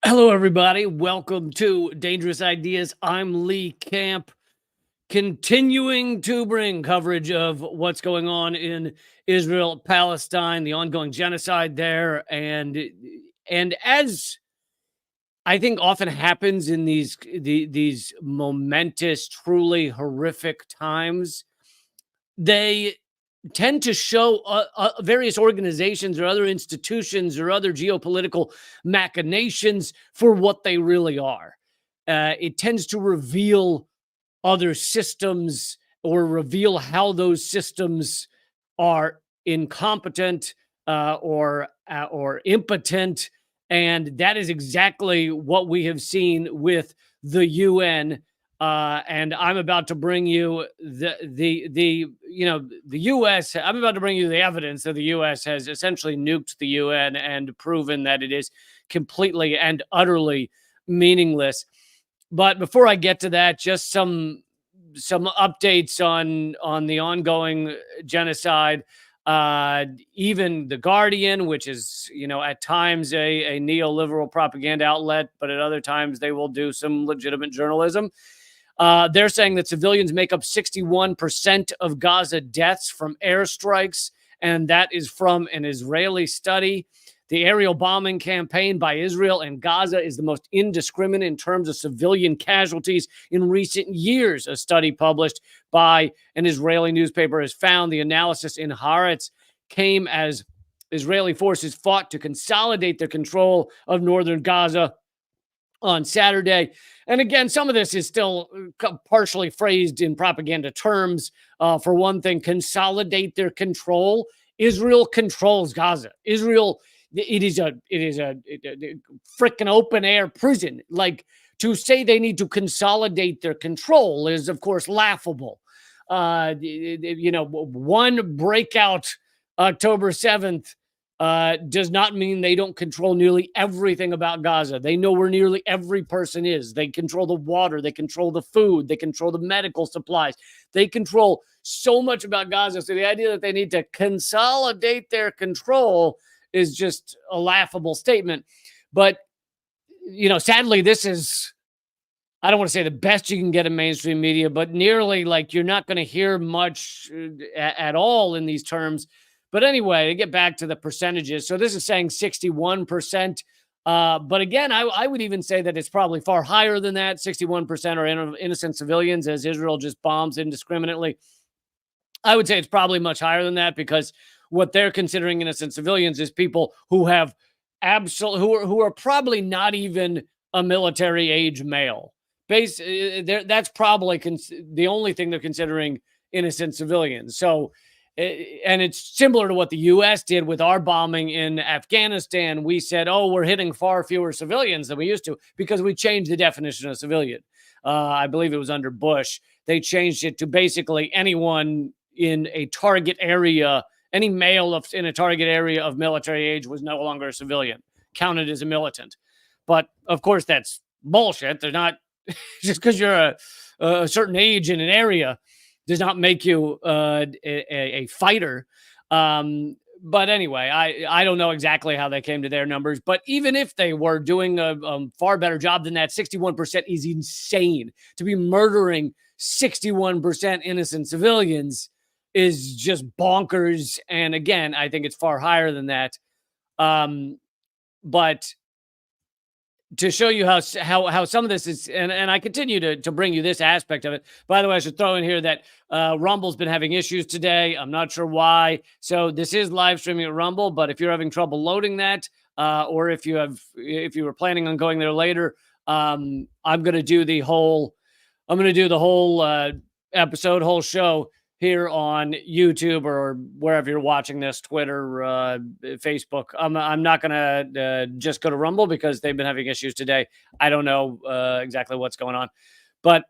Hello, everybody. Welcome to Dangerous Ideas. I'm leecamp, continuing to bring coverage of what's going on in Israel, Palestine, the ongoing genocide there, and as I think often happens in these momentous, truly horrific times, they tend to show various organizations or other institutions or other geopolitical machinations for what they really are. It tends to reveal other systems or reveal how those systems are incompetent or impotent, and that is exactly what we have seen with the UN. And I'm about to bring you the U.S. I'm about to bring you the evidence that the U.S. has essentially nuked the UN and proven that it is completely and utterly meaningless. But before I get to that, just some updates on the ongoing genocide. Even the Guardian, which is at times a neoliberal propaganda outlet, but at other times they will do some legitimate journalism. They're saying that civilians make up 61% of Gaza deaths from airstrikes, and that is from an Israeli study. The aerial bombing campaign by Israel and Gaza is the most indiscriminate in terms of civilian casualties in recent years. A study published by an Israeli newspaper has found the analysis in Haaretz came as Israeli forces fought to consolidate their control of northern Gaza on Saturday. And again, some of this is still partially phrased in propaganda terms. For one thing, consolidate their control. Israel controls Gaza. It is a freaking open air prison. Like, to say they need to consolidate their control is, of course, laughable. One breakout October 7th does not mean they don't control nearly everything about Gaza. They know where nearly every person is. They control the water. They control the food. They control the medical supplies. They control so much about Gaza. So the idea that they need to consolidate their control is just a laughable statement. But, sadly, this is, I don't want to say the best you can get in mainstream media, but nearly, like, you're not going to hear much at all in these terms. But anyway, to get back to the percentages. So this is saying 61%. But again, I would even say that it's probably far higher than that. 61% are innocent civilians as Israel just bombs indiscriminately. I would say it's probably much higher than that, because what they're considering innocent civilians is people who have who are probably not even a military age male. That's probably the only thing they're considering innocent civilians. So, and it's similar to what the U.S. did with our bombing in Afghanistan. We said, oh, we're hitting far fewer civilians than we used to because we changed the definition of civilian. I believe it was under Bush. They changed it to basically anyone in a target area. Any male in a target area of military age was no longer a civilian, counted as a militant. But of course, that's bullshit. They're not just because you're a certain age in an area does not make you a fighter. But anyway, I don't know exactly how they came to their numbers. But even if they were doing a far better job than that, 61% is insane. To be murdering 61% innocent civilians is just bonkers. And again, I think it's far higher than that. But to show you how some of this is, and I continue to bring you this aspect of it. By the way, I should throw in here that Rumble's been having issues today. I'm not sure why. So this is live streaming at Rumble, but if you're having trouble loading that, or if you were planning on going there later, I'm going to do the whole episode, whole show here on YouTube or wherever you're watching this, Twitter, Facebook. I'm not going to just go to Rumble because they've been having issues today. I don't know exactly what's going on. But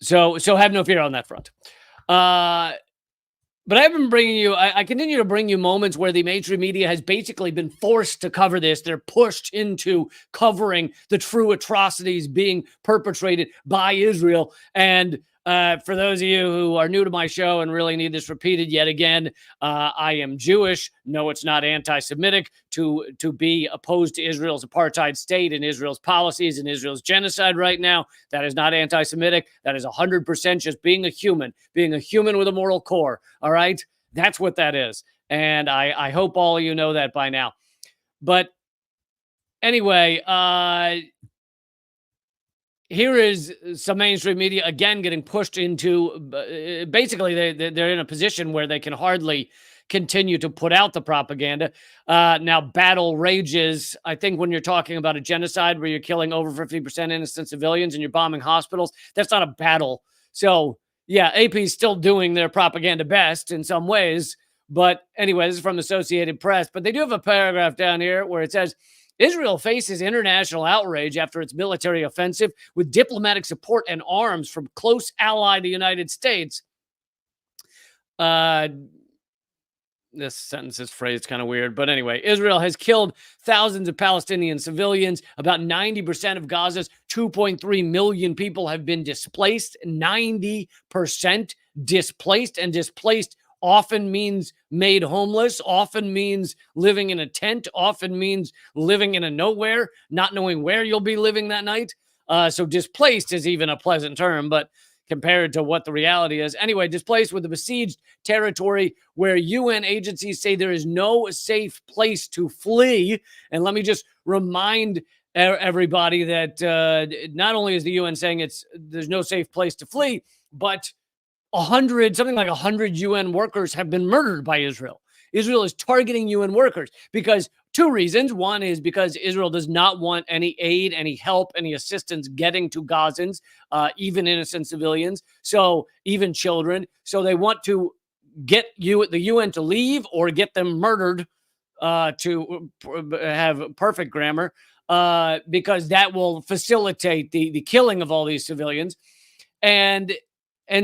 so have no fear on that front. But I've been bringing you, I continue to bring you moments where the mainstream media has basically been forced to cover this. They're pushed into covering the true atrocities being perpetrated by Israel. And For those of you who are new to my show and really need this repeated yet again, I am Jewish. No, it's not anti-Semitic to be opposed to Israel's apartheid state and Israel's policies and Israel's genocide right now. That is not anti-Semitic. That is 100% just being a human with a moral core. All right, that's what that is, and I hope all of you know that by now. But anyway, here is some mainstream media again getting pushed into basically they're in a position where they can hardly continue to put out the propaganda. Now battle rages. I think when you're talking about a genocide where you're killing over 50% innocent civilians and you're bombing hospitals, that's not a battle. So yeah, AP is still doing their propaganda best in some ways. But anyway, this is from Associated Press. But they do have a paragraph down here where it says, Israel faces international outrage after its military offensive with diplomatic support and arms from close ally, the United States. This sentence is phrased kind of weird, but anyway, Israel has killed thousands of Palestinian civilians. About 90% of Gaza's 2.3 million people have been displaced. 90% displaced, and displaced often means made homeless, often means living in a tent, often means living in a nowhere, not knowing where you'll be living that night. So displaced is even a pleasant term, but compared to what the reality is. Anyway, displaced with a besieged territory where UN agencies say there is no safe place to flee. And let me just remind everybody that not only is the UN saying there's no safe place to flee, but something like 100 UN workers have been murdered by Israel. Israel is targeting UN workers because two reasons. One is because Israel does not want any aid, any help, any assistance getting to Gazans, even innocent civilians, so even children. So they want to get the UN to leave or get them murdered, to have perfect grammar, because that will facilitate the killing of all these civilians. And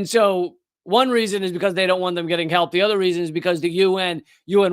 so one reason is because they don't want them getting help. The other reason is because the UN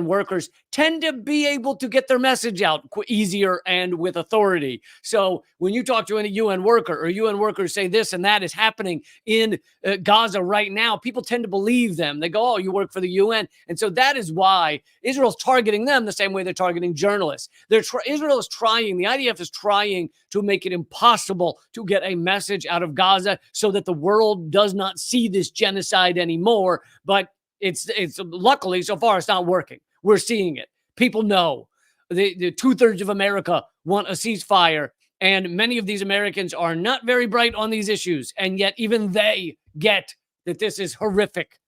workers tend to be able to get their message out easier and with authority. So when you talk to any UN worker or UN workers say this and that is happening in Gaza right now, people tend to believe them. They go, oh, you work for the UN. And so that is why Israel's targeting them the same way they're targeting journalists. Israel is trying, the IDF is trying to make it impossible to get a message out of Gaza so that the world does not see this genocide anymore. But it's luckily so far it's not working. We're seeing it. People know the 2/3 of America want a ceasefire, and many of these Americans are not very bright on these issues, and yet even they get that this is horrific.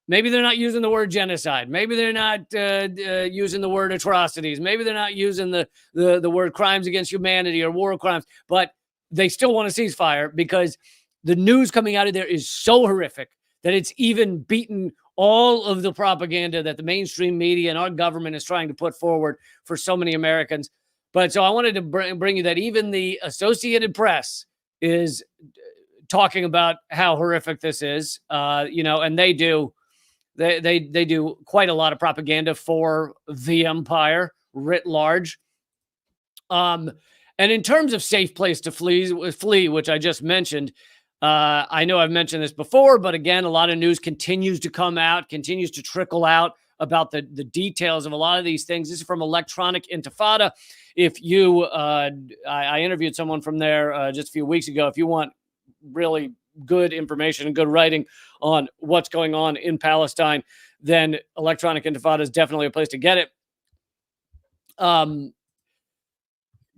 Maybe they're not using the word genocide. Maybe they're not using the word atrocities. Maybe they're not using the word crimes against humanity or war crimes, but they still want a ceasefire because the news coming out of there is so horrific that it's even beaten all of the propaganda that the mainstream media and our government is trying to put forward for so many Americans. But so I wanted to bring you that even the Associated Press is talking about how horrific this is, and they do quite a lot of propaganda for the empire writ large. And in terms of safe place to flee, which I just mentioned, I know I've mentioned this before, but again, a lot of news continues to come out, continues to trickle out about the details of a lot of these things. This is from Electronic Intifada. If you, I interviewed someone from there just a few weeks ago. If you want really good information and good writing on what's going on in Palestine, then Electronic Intifada is definitely a place to get it.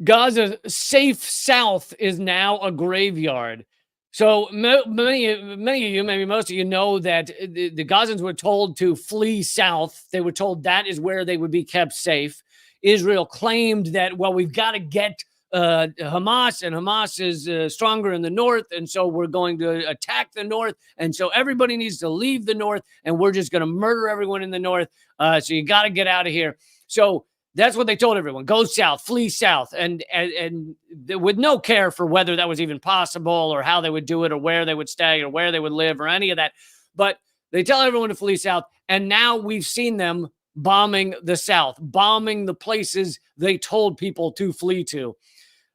Gaza's safe south is now a graveyard. So many of you, maybe most of you, know that the Gazans were told to flee south. They were told that is where they would be kept safe. Israel claimed that, well, we've got to get Hamas, and Hamas is stronger in the north, and so we're going to attack the north, and so everybody needs to leave the north, and we're just going to murder everyone in the north. So you got to get out of here. So that's what they told everyone. Go south, flee south. And with no care for whether that was even possible or how they would do it or where they would stay or where they would live or any of that. But they tell everyone to flee south. And now we've seen them bombing the south, bombing the places they told people to flee to.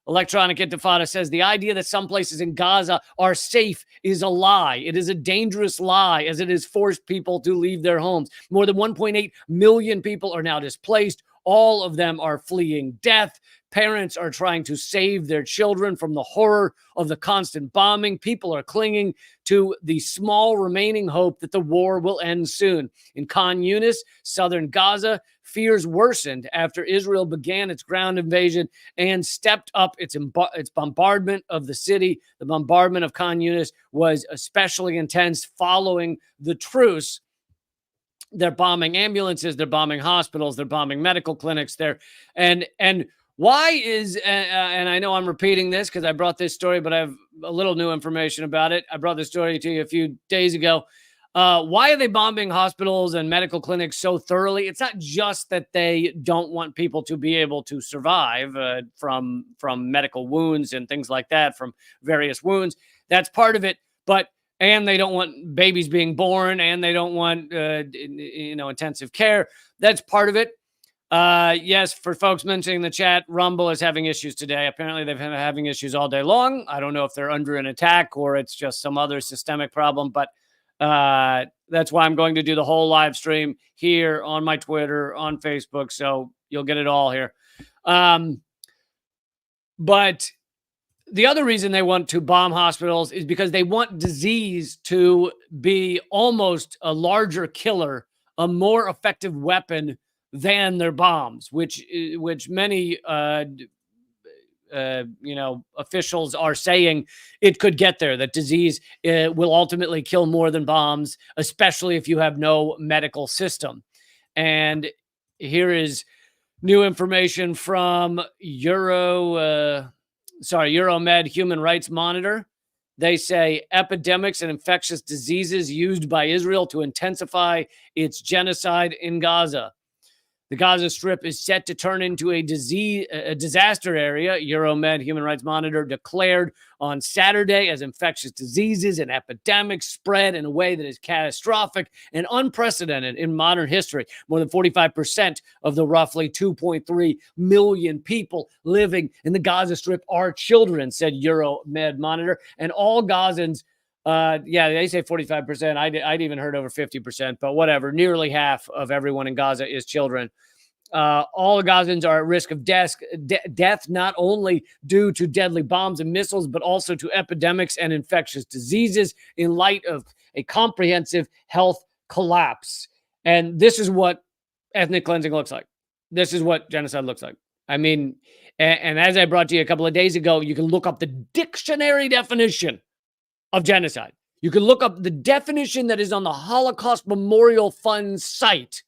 Electronic Intifada says the idea that some places in Gaza are safe is a lie. It is a dangerous lie, as it has forced people to leave their homes. More than 1.8 million people are now displaced. All of them are fleeing death. Parents are trying to save their children from the horror of the constant bombing. People are clinging to the small remaining hope that the war will end soon. In Khan Yunis, southern Gaza, fears worsened after Israel began its ground invasion and stepped up its bombardment of the city. The bombardment of Khan Yunis was especially intense following the truce. They're bombing ambulances, they're bombing hospitals, they're bombing medical clinics there. And why is, and I know I'm repeating this because I brought this story, but I have a little new information about it. I brought this story to you a few days ago. Why are they bombing hospitals and medical clinics so thoroughly? It's not just that they don't want people to be able to survive from medical wounds and things like that, from various wounds. That's part of it. And they don't want babies being born, and they don't want, intensive care. That's part of it. Yes, for folks mentioning in the chat, Rumble is having issues today. Apparently, they've been having issues all day long. I don't know if they're under an attack or it's just some other systemic problem, but that's why I'm going to do the whole live stream here on my Twitter, on Facebook, so you'll get it all here. But the other reason they want to bomb hospitals is because they want disease to be almost a larger killer, a more effective weapon than their bombs, which many officials are saying it could get there, that disease will ultimately kill more than bombs, especially if you have no medical system. And here is new information from Euromed Human Rights Monitor. They say epidemics and infectious diseases used by Israel to intensify its genocide in Gaza. The Gaza Strip is set to turn into a disaster area, Euromed Human Rights Monitor declared on Saturday, as infectious diseases and epidemics spread in a way that is catastrophic and unprecedented in modern history. More than 45% of the roughly 2.3 million people living in the Gaza Strip are children, said Euromed Monitor. And all Gazans, they say 45%. I'd even heard over 50%, but whatever. Nearly half of everyone in Gaza is children. All Gazans are at risk of death, not only due to deadly bombs and missiles, but also to epidemics and infectious diseases in light of a comprehensive health collapse. And this is what ethnic cleansing looks like. This is what genocide looks like. I mean, and as I brought to you a couple of days ago, you can look up the dictionary definition of genocide. You can look up the definition that is on the Holocaust Memorial Fund site,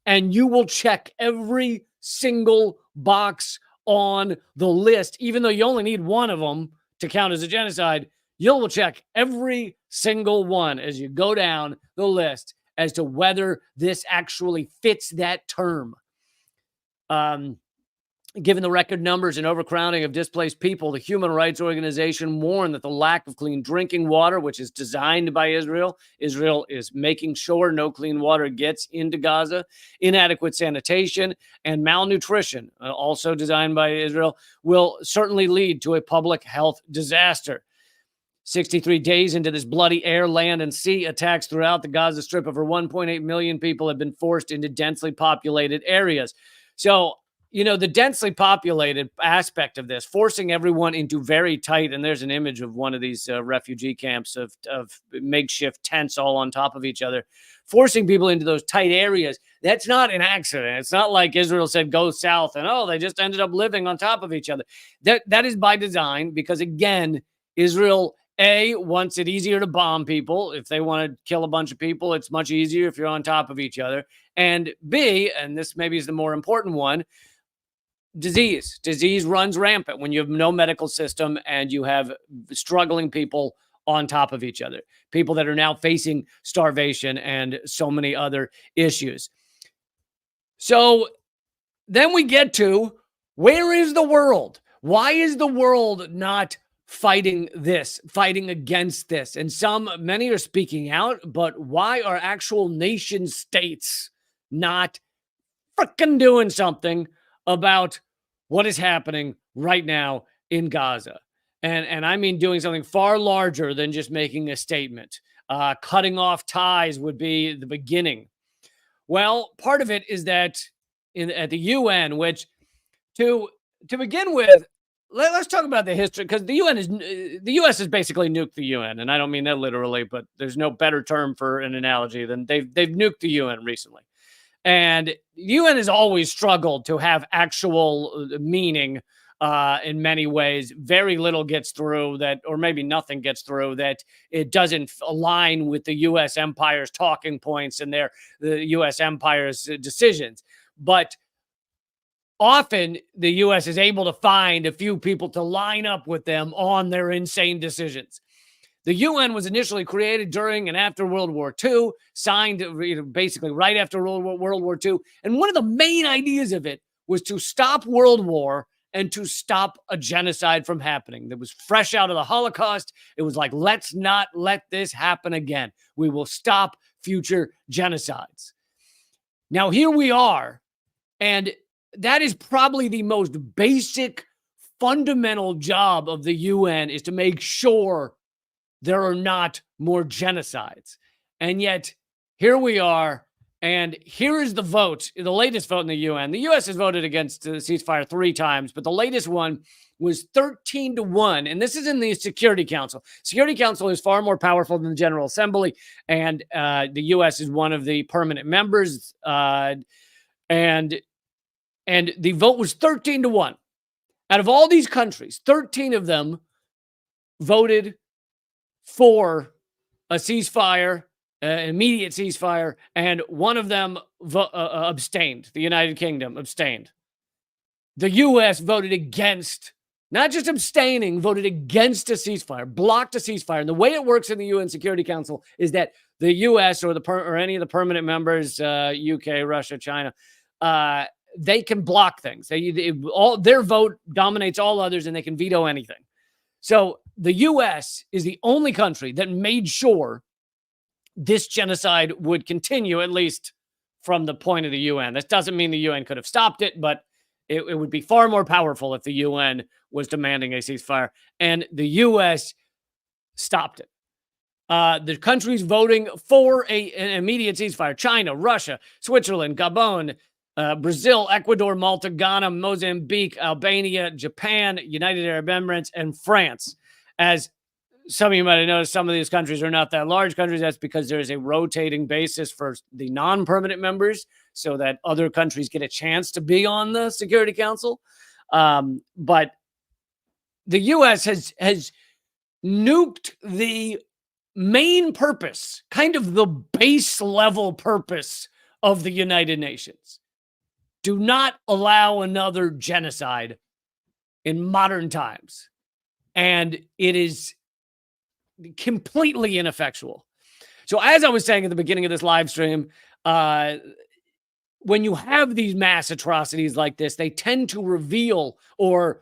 and you will check every single box on the list. Even though you only need one of them to count as a genocide, you'll check every single one as you go down the list as to whether this actually fits that term. Given the record numbers and overcrowding of displaced people, the human rights organization warned that the lack of clean drinking water, which is designed by Israel is making sure no clean water gets into Gaza, inadequate sanitation, and malnutrition, also designed by Israel, will certainly lead to a public health disaster. 63 days into this bloody air, land, and sea attacks throughout the Gaza Strip, over 1.8 million people have been forced into densely populated areas. So, the densely populated aspect of this, forcing everyone into very tight, and there's an image of one of these refugee camps of makeshift tents all on top of each other, forcing people into those tight areas. That's not an accident. It's not like Israel said, go south, and they just ended up living on top of each other. That is by design, because again, Israel, A, wants it easier to bomb people. If they want to kill a bunch of people, it's much easier if you're on top of each other. And B, and this maybe is the more important one, disease runs rampant when you have no medical system and you have struggling people on top of each other, people that are now facing starvation and so many other issues. So then we get to, where is the world? Why is the world not fighting against this? And many are speaking out, but why are actual nation states not freaking doing something about what is happening right now in Gaza. And I mean doing something far larger than just making a statement. Cutting off ties would be the beginning. Well, part of it is that at the UN, which to begin with, let's talk about the history, because the U.S. has basically nuked the UN, and I don't mean that literally, but there's no better term for an analogy than they've nuked the UN recently. And the UN has always struggled to have actual meaning in many ways. Very little gets through that, or maybe nothing gets through that it doesn't align with the U.S. empire's talking points and the U.S. empire's decisions. But often the U.S. is able to find a few people to line up with them on their insane decisions. The UN was initially created during and after World War II, signed basically right after World War II. And one of the main ideas of it was to stop World War and to stop a genocide from happening. That was fresh out of the Holocaust. It was like, let's not let this happen again. We will stop future genocides. Now, here we are. And that is probably the most basic, fundamental job of the UN, is to make sure there are not more genocides. And yet, here we are, and here is the vote, the latest vote in the UN. The U.S. has voted against the ceasefire 3 times, but the latest one was 13-1, and this is in the Security Council. Security Council is far more powerful than the General Assembly, and the U.S. is one of the permanent members, and the vote was 13-1. Out of all these countries, 13 of them voted for a ceasefire, an immediate ceasefire, and one of them abstained. The United Kingdom abstained. The U.S. voted against, not just abstaining, voted against a ceasefire, blocked a ceasefire. And the way it works in the UN Security Council is that the U.S. or any of the permanent members, UK, Russia, China, they can block things. Their vote dominates all others, and they can veto anything. So the U.S. is the only country that made sure this genocide would continue, at least from the point of the UN. This doesn't mean the UN could have stopped it, but it would be far more powerful if the UN was demanding a ceasefire. And the U.S. stopped it. The countries voting for an immediate ceasefire: China, Russia, Switzerland, Gabon, Brazil, Ecuador, Malta, Ghana, Mozambique, Albania, Japan, United Arab Emirates, and France. As some of you might have noticed, some of these countries are not that large countries. That's because there is a rotating basis for the non-permanent members, so that other countries get a chance to be on the Security Council. But the U.S. has nuked the main purpose, kind of the base level purpose of the United Nations. Do not allow another genocide in modern times. And it is completely ineffectual. So as I was saying at the beginning of this live stream, when you have these mass atrocities like this, they tend to reveal or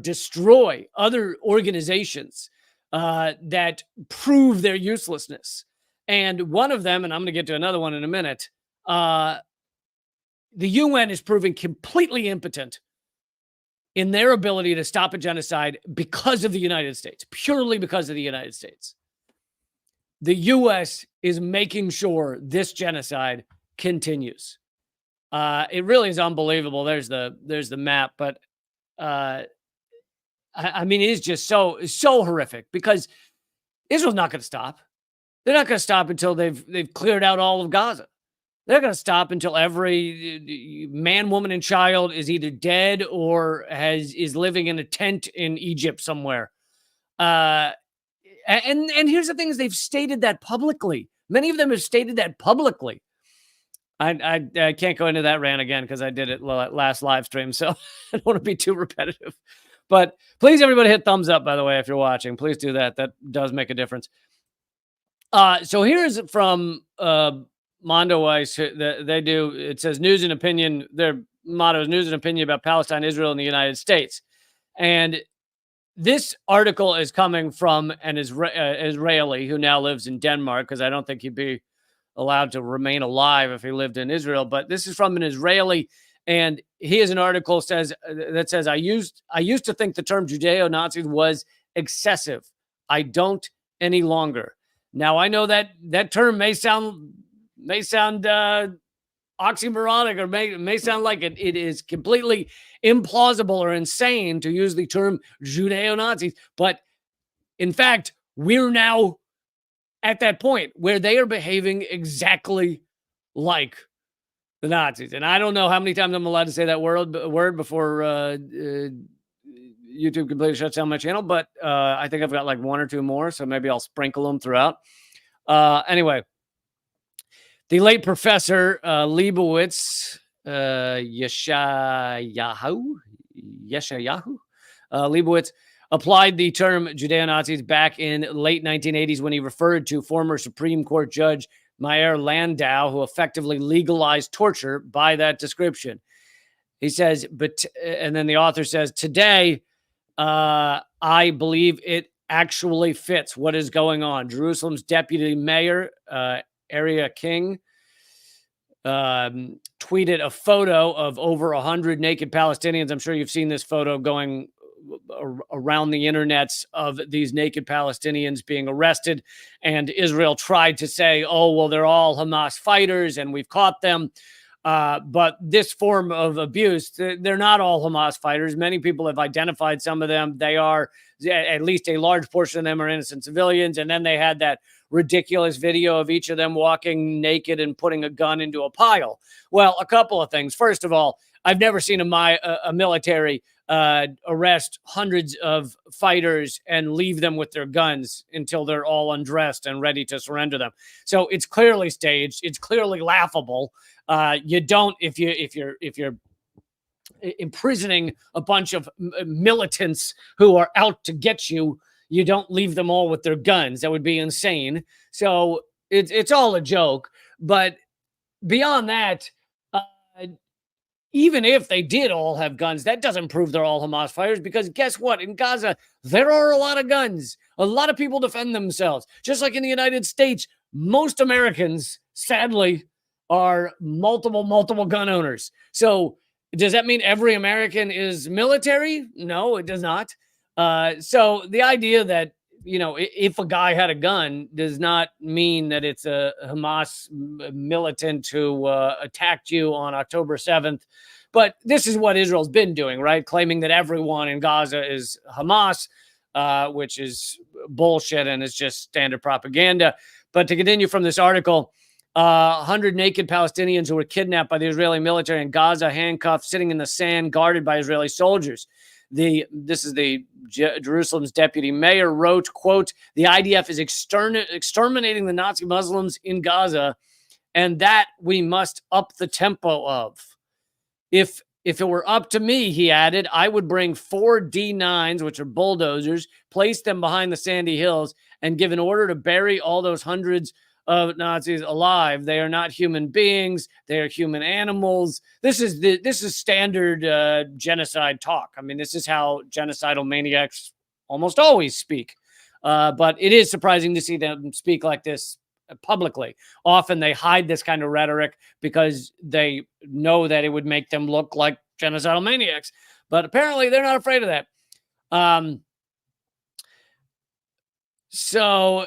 destroy other organizations that prove their uselessness. And one of them, and I'm going to get to another one in a minute, the UN is proving completely impotent in their ability to stop a genocide because of the United States, purely because of the United States. The U.S. is making sure this genocide continues. It really is unbelievable. There's the map, but I mean, it is just so horrific, because Israel's not going to stop. They're not going to stop until they've cleared out all of Gaza. They're going to stop until every man, woman, and child is either dead or is living in a tent in Egypt somewhere. And here's the thing: is they've stated that publicly. Many of them have stated that publicly. I can't go into that rant again because I did it last live stream, so I don't want to be too repetitive. But please, everybody, hit thumbs up, by the way, if you're watching. Please do that. That does make a difference. So here's from Mondo Weiss. They do, it says news and opinion. Their motto is news and opinion about Palestine, Israel, and the United States. And this article is coming from an Israeli who now lives in Denmark, because I don't think he'd be allowed to remain alive if he lived in Israel. But this is from an Israeli, And he has an article that says, I used to think the term Judeo-Nazi was excessive. I don't any longer. Now I know that term may sound oxymoronic, or may sound like it is completely implausible or insane to use the term Judeo-Nazis, but in fact, we're now at that point where they are behaving exactly like the Nazis. And I don't know how many times I'm allowed to say that word before YouTube completely shuts down my channel, but I think I've got like one or two more, so maybe I'll sprinkle them throughout. Anyway, the late Professor Leibowitz, Yeshayahu Leibowitz, applied the term Judeo-Nazis back in late 1980s when he referred to former Supreme Court Judge Meyer Landau, who effectively legalized torture by that description. He says, and then the author says, today, I believe it actually fits what is going on. Jerusalem's deputy mayor, Area King, tweeted a photo of over 100 naked Palestinians. I'm sure you've seen this photo going around the internets of these naked Palestinians being arrested. And Israel tried to say, oh, well, they're all Hamas fighters and we've caught them. But this form of abuse, they're not all Hamas fighters. Many people have identified some of them. They are, at least a large portion of them are innocent civilians. And then they had that ridiculous video of each of them walking naked and putting a gun into a pile. Well, a couple of things. First of all, I've never seen a military arrest hundreds of fighters and leave them with their guns until they're all undressed and ready to surrender them. So it's clearly staged. It's clearly laughable. You don't, if you're imprisoning a bunch of militants who are out to get you, you don't leave them all with their guns. That would be insane. So it's all a joke. But beyond that, even if they did all have guns, that doesn't prove they're all Hamas fighters, because guess what? In Gaza, there are a lot of guns. A lot of people defend themselves. Just like in the United States, most Americans, sadly, are multiple gun owners. So does that mean every American is military? No, it does not. So the idea that, if a guy had a gun does not mean that it's a Hamas militant who attacked you on October 7th. But this is what Israel's been doing, right? Claiming that everyone in Gaza is Hamas, which is bullshit and is just standard propaganda. But to continue from this article, 100 naked Palestinians who were kidnapped by the Israeli military in Gaza, handcuffed, sitting in the sand, guarded by Israeli soldiers. This is the Jerusalem's deputy mayor wrote, quote, the IDF is exterminating the Nazi Muslims in Gaza, and that we must up the tempo of. If it were up to me, he added, I would bring 4 D9s, which are bulldozers, place them behind the sandy hills, and give an order to bury all those hundreds of Nazis alive. They are not human beings. They are human animals. This is standard genocide talk. I mean, this is how genocidal maniacs almost always speak. But it is surprising to see them speak like this publicly. Often they hide this kind of rhetoric because they know that it would make them look like genocidal maniacs. But apparently they're not afraid of that. So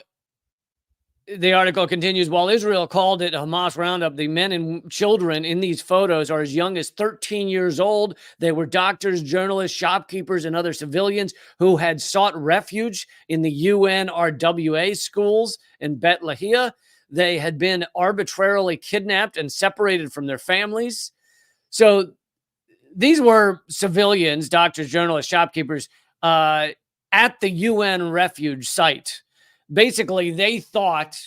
the article continues, while Israel called it Hamas roundup, the men and children in these photos are as young as 13 years old. They were doctors, journalists, shopkeepers, and other civilians who had sought refuge in the UNRWA schools in Bet Lahia. They had been arbitrarily kidnapped and separated from their families. So these were civilians, doctors, journalists, shopkeepers, at the UN refuge site. Basically, they thought,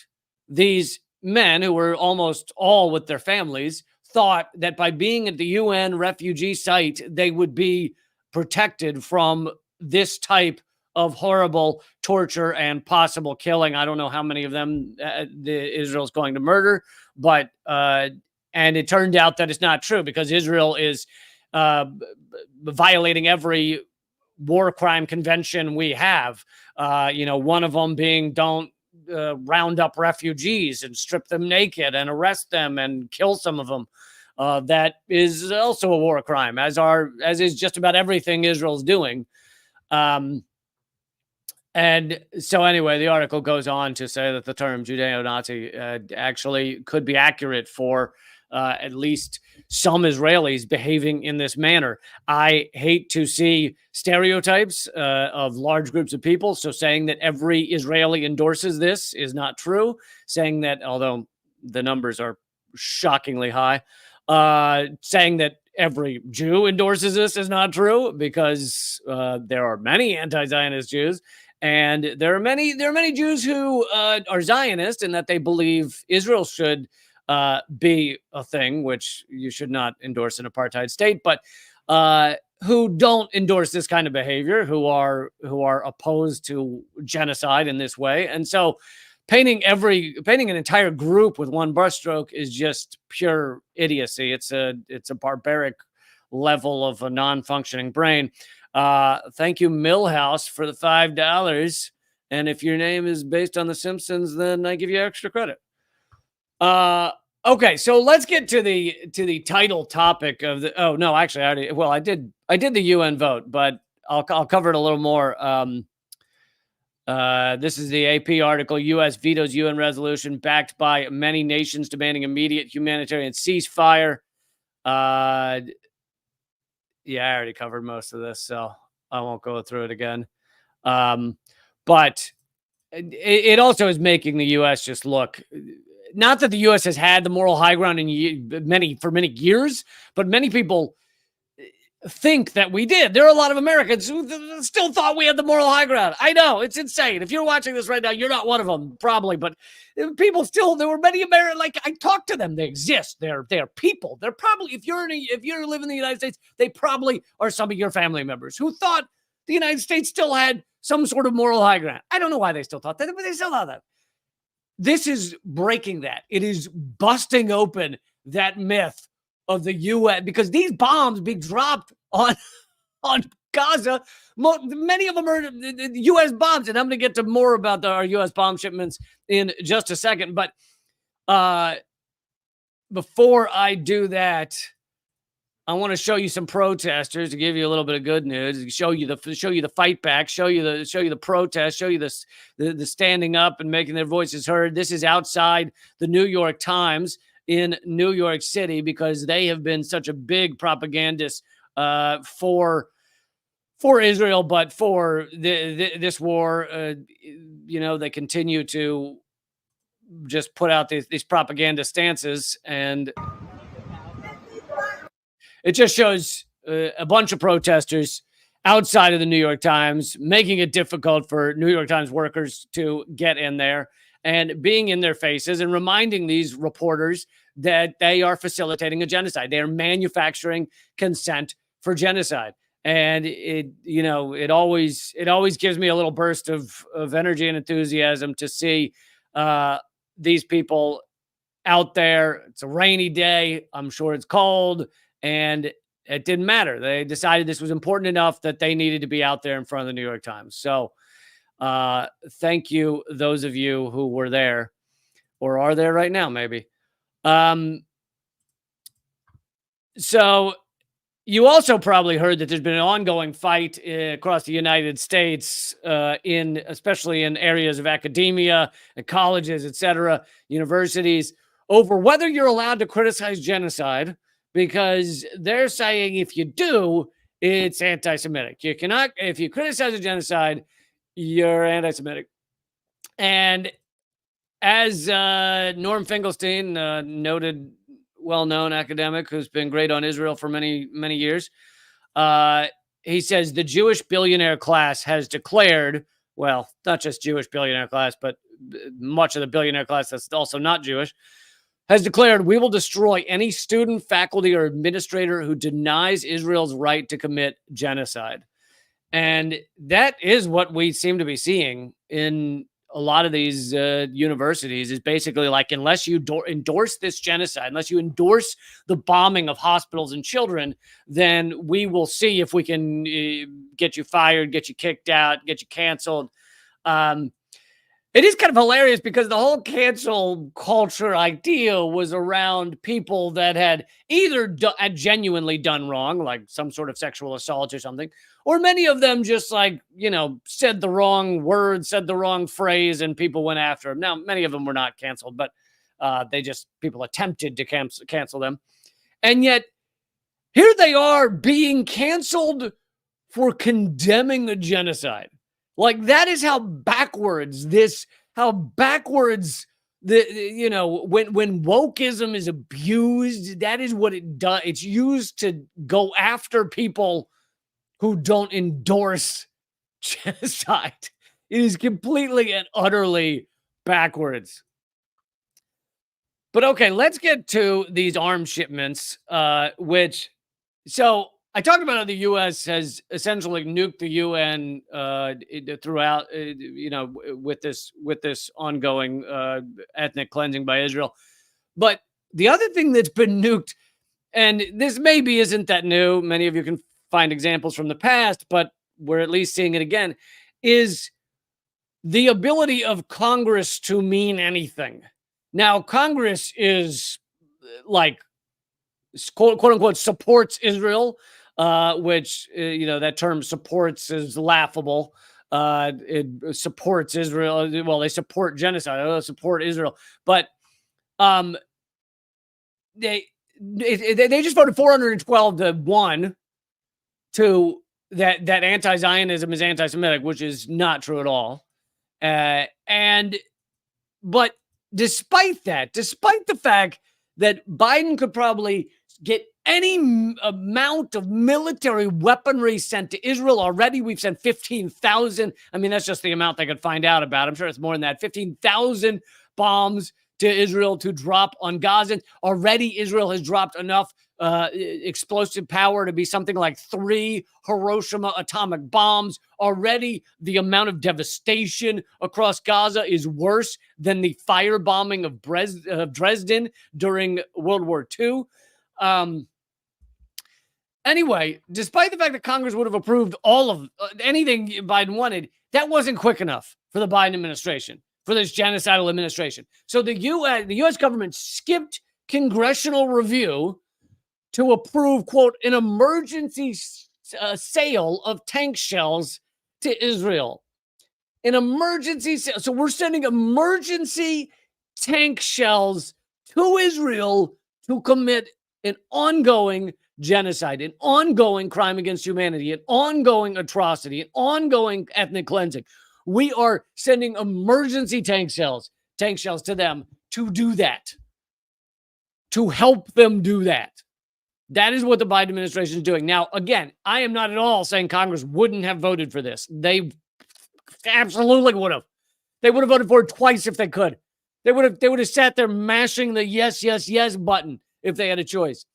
these men who were almost all with their families thought that by being at the UN refugee site, they would be protected from this type of horrible torture and possible killing. I don't know how many of them Israel's going to murder, but and it turned out that it's not true, because Israel is violating every war crime convention we have. One of them being don't round up refugees and strip them naked and arrest them and kill some of them. that is also a war crime, as is just about everything Israel's doing. Um, and so, anyway, the article goes on to say that the term Judeo-Nazi actually could be accurate for at least some Israelis behaving in this manner. I hate to see stereotypes of large groups of people. So saying that every Israeli endorses this is not true. Saying that, although the numbers are shockingly high, saying that every Jew endorses this is not true, because there are many anti-Zionist Jews. And there are many Jews who are Zionist, and that they believe Israel should be a thing, which you should not endorse an apartheid state, but who don't endorse this kind of behavior, who are opposed to genocide in this way. And so painting an entire group with one brushstroke is just pure idiocy. It's a barbaric level of a non-functioning brain. Thank you, Millhouse, for the $5. And if your name is based on The Simpsons, then I give you extra credit. Okay, so let's get to the title topic of the. Oh no, actually, I did the UN vote, but I'll cover it a little more. This is the AP article. U.S. vetoes UN resolution backed by many nations demanding immediate humanitarian ceasefire. Yeah, I already covered most of this, so I won't go through it again. But it also is making the U.S. just look. Not that the U.S. has had the moral high ground for many years, but many people think that we did. There are a lot of Americans who still thought we had the moral high ground. I know, it's insane. If you're watching this right now, you're not one of them, probably, but people still, there were many Americans, like, I talked to them. They exist. They're people. They're probably, if you live in the United States, they probably are some of your family members who thought the United States still had some sort of moral high ground. I don't know why they still thought that, but they still thought that. This is breaking that. It is busting open that myth of the UN, because these bombs being dropped on Gaza, many of them are U.S. bombs, and I'm going to get to more about our U.S. bomb shipments in just a second. But before I do that, I want to show you some protesters to give you a little bit of good news. Show you the fight back. Show you the protest. Show you the standing up and making their voices heard. This is outside the New York Times in New York City, because they have been such a big propagandist for Israel, but for this war. They continue to just put out these propaganda stances, and it just shows a bunch of protesters outside of the New York Times, making it difficult for New York Times workers to get in there, and being in their faces and reminding these reporters that they are facilitating a genocide. They are manufacturing consent for genocide. And it always gives me a little burst of energy and enthusiasm to see these people out there. It's a rainy day. I'm sure it's cold, and it didn't matter. They decided this was important enough that they needed to be out there in front of the New York Times. So thank you, those of you who were there or are there right now, maybe. So you also probably heard that there's been an ongoing fight across the United States, especially in areas of academia and colleges, etc., universities, over whether you're allowed to criticize genocide, because they're saying if you do, it's anti-Semitic. You cannot, if you criticize a genocide, you're anti-Semitic. And as Norm Finkelstein, noted, well-known academic who's been great on Israel for many, many years, he says the Jewish billionaire class has declared, well, not just Jewish billionaire class, but much of the billionaire class that's also not Jewish, has declared, we will destroy any student, faculty, or administrator who denies Israel's right to commit genocide. And that is what we seem to be seeing in a lot of these universities, is basically like, unless you endorse this genocide, unless you endorse the bombing of hospitals and children, then we will see if we can get you fired, get you kicked out, get you canceled. It is kind of hilarious because the whole cancel culture idea was around people that had either had genuinely done wrong, like some sort of sexual assault or something, or many of them just like, said the wrong word, said the wrong phrase, and people went after them. Now, many of them were not canceled, but people attempted to cancel them. And yet, here they are being canceled for condemning a genocide. Like, that is how backwards when wokeism is abused, that is what it does. It's used to go after people who don't endorse genocide. It is completely and utterly backwards. But okay, let's get to these arms shipments, so I talked about how the U.S. has essentially nuked the UN throughout, with this ongoing ethnic cleansing by Israel. But the other thing that's been nuked, and this maybe isn't that new, many of you can find examples from the past, but we're at least seeing it again, is the ability of Congress to mean anything. Now, Congress is like, quote unquote, supports Israel, which, that term supports is laughable. It supports Israel. Well, they support genocide. They support Israel. But they just voted 412-1 to that anti-Zionism is anti-Semitic, which is not true at all. But despite the fact that Biden could probably get any amount of military weaponry sent to Israel already. We've sent 15,000. I mean, that's just the amount they could find out about. I'm sure it's more than that. 15,000 bombs to Israel to drop on Gaza. Already, Israel has dropped enough explosive power to be something like 3 Hiroshima atomic bombs. Already, the amount of devastation across Gaza is worse than the firebombing of Dresden during World War II. Anyway, despite the fact that Congress would have approved all of anything Biden wanted, that wasn't quick enough for the Biden administration, for this genocidal administration. So the U.S. government skipped congressional review to approve, quote, an emergency sale of tank shells to Israel. An emergency sale. So we're sending emergency tank shells to Israel to commit an ongoing genocide, an ongoing crime against humanity, an ongoing atrocity, an ongoing ethnic cleansing. We are sending emergency tank shells to them to do that, to help them do that. That is what the Biden administration is doing. Now, again, I am not at all saying Congress wouldn't have voted for this. They absolutely would have. They would have voted for it twice if they could. They would have sat there mashing the yes, yes, yes button if they had a choice.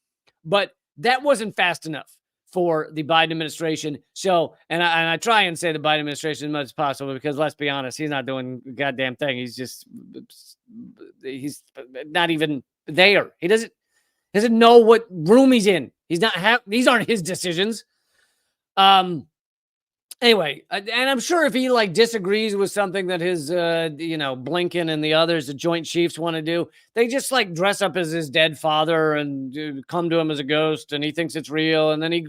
But that wasn't fast enough for the Biden administration. So, and I try and say the Biden administration as much as possible, because let's be honest, he's not doing a goddamn thing. He's not even there. He doesn't know what room he's in. These aren't his decisions. Anyway, and I'm sure if he disagrees with something that his, Blinken and the others, the Joint Chiefs, want to do, they just dress up as his dead father and come to him as a ghost, and he thinks it's real, and then he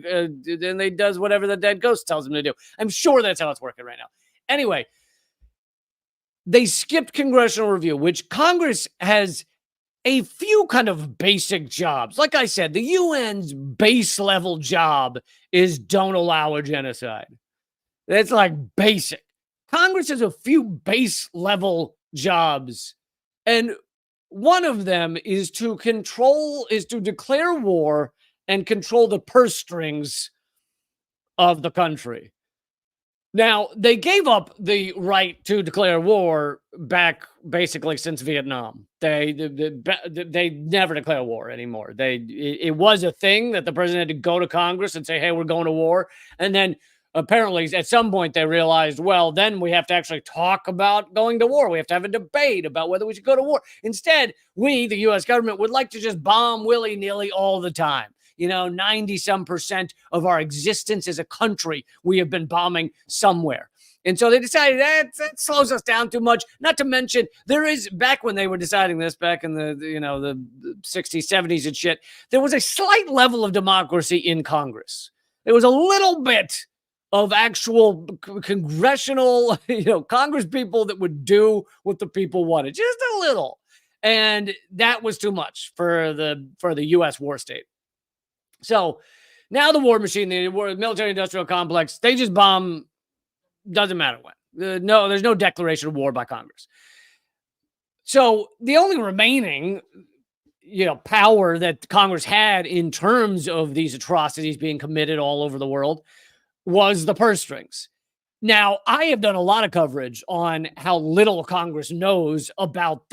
does whatever the dead ghost tells him to do. I'm sure that's how it's working right now. Anyway, they skipped congressional review, which Congress has a few kind of basic jobs. Like I said, the UN's base level job is don't allow a genocide. That's basic. Congress has a few base level jobs. And one of them is to declare war and control the purse strings of the country. Now, they gave up the right to declare war back basically since Vietnam. They never declare war anymore. It was a thing that the president had to go to Congress and say, hey, we're going to war. And then apparently at some point they realized, well, then we have to actually talk about going to war. We have to have a debate about whether we should go to war. Instead, we, the U.S. government, would like to just bomb willy-nilly all the time. 90-some% of our existence as a country, we have been bombing somewhere. And so they decided that slows us down too much. Not to mention, there is, back when they were deciding this, back in the 60s, 70s and shit, there was a slight level of democracy in Congress. There was a little bit of actual congressional, Congress people that would do what the people wanted, just a little. And that was too much for the U.S. war state. So now the war machine, the military-industrial complex, they just bomb. Doesn't matter when. No, there's no declaration of war by Congress. So the only remaining, power that Congress had in terms of these atrocities being committed all over the world was the purse strings. Now, I have done a lot of coverage on how little Congress knows about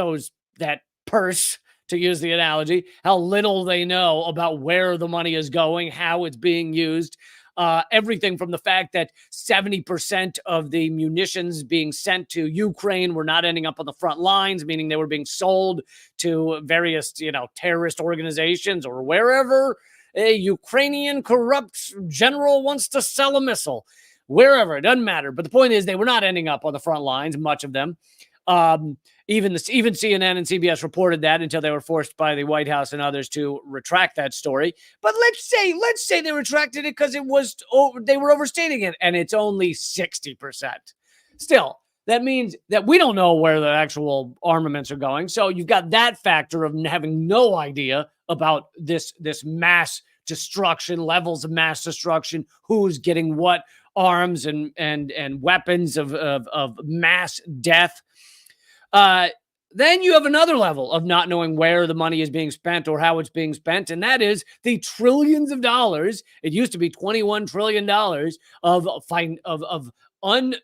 that purse, to use the analogy, how little they know about where the money is going, how it's being used. Everything from the fact that 70% of the munitions being sent to Ukraine were not ending up on the front lines, meaning they were being sold to various, terrorist organizations or wherever a Ukrainian corrupt general wants to sell a missile. Wherever, it doesn't matter. But the point is, they were not ending up on the front lines, much of them. Even CNN and CBS reported that until they were forced by the White House and others to retract that story. But let's say they retracted it because they were overstating it, and it's only 60%. Still, that means that we don't know where the actual armaments are going. So you've got that factor of having no idea about this mass destruction, levels of mass destruction, who's getting what arms and weapons of mass death. Then you have another level of not knowing where the money is being spent or how it's being spent, and that is the trillions of dollars. It used to be $21 trillion of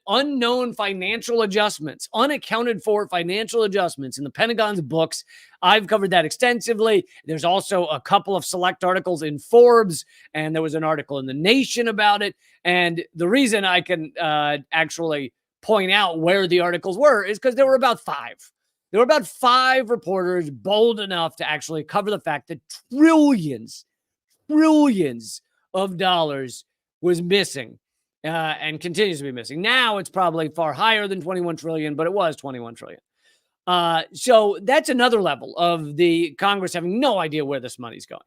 unknown financial adjustments, unaccounted for financial adjustments in the Pentagon's books. I've covered that extensively. There's also a couple of select articles in Forbes, and there was an article in The Nation about it. And the reason I can actually point out where the articles were is because there were about five. There were about five reporters bold enough to actually cover the fact that trillions of dollars was missing and continues to be missing. Now it's probably far higher than 21 trillion, but it was 21 trillion. So that's another level of the Congress having no idea where this money's going.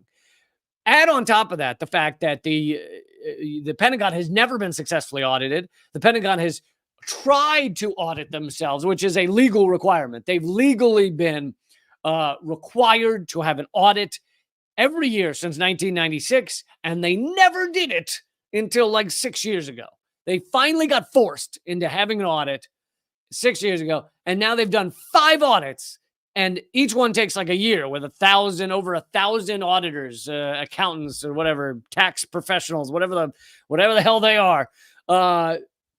Add on top of that the fact that the Pentagon has never been successfully audited. The Pentagon has tried to audit themselves, which is a legal requirement. They've legally been required to have an audit every year since 1996, and they never did it until like 6 years ago. They finally got forced into having an audit 6 years ago, and now they've done 5 audits, and each one takes like a year with over 1,000 auditors, accountants, or whatever, tax professionals, whatever the hell they are.